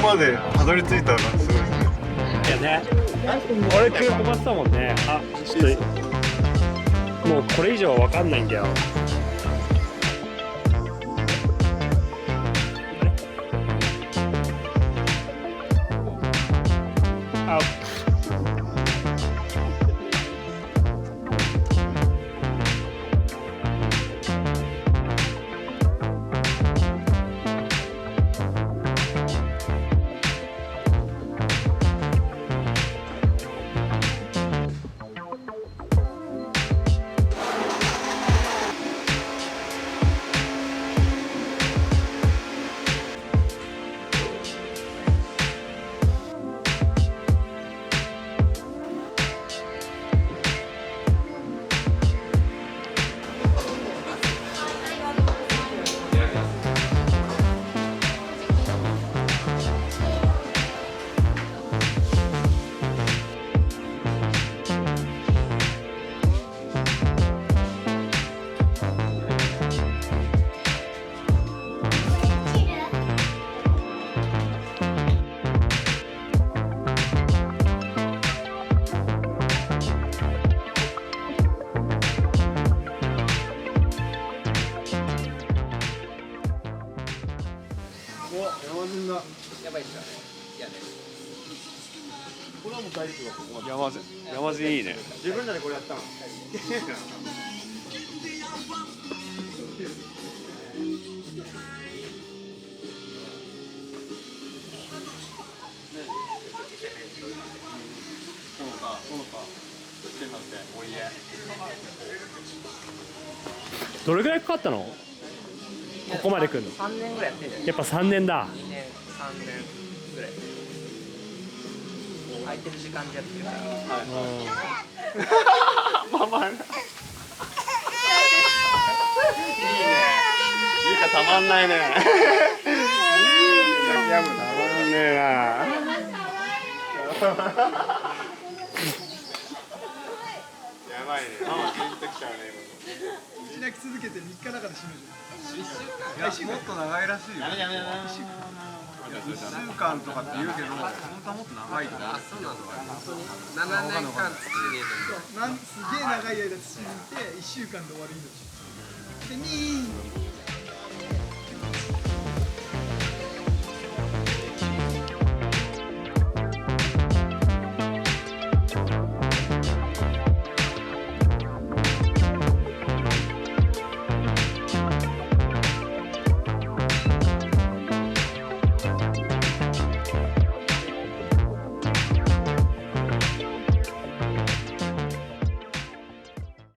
までたどり着いたのがすごいですね。いやね、俺急に困ってたもんね。あ、ちょっともうこれ以上わかんないんだよ。あ、やばいっすよね。いやね。これはもう大丈夫だと思う。山地いいね。自分らでこれやったの。どれぐらいかかったの？ここまで来るの3年ぐらいやってんじゃない？やっぱ3年だ。2年、3年ぐらい。空いてる時間でやってるから。ママ。いいね。ゆかたまんないね。やむたまんねえな。やばいね。ママピンときちゃうね。開き続けて3日だから閉める。いや、もっと長いらしいよ。1週間とかって言うけど、本当はもっと長いと思う。あ、そうなの？本当に7年間土にいるんだ。すげえ長い間土にいて1週間で終わる命。で2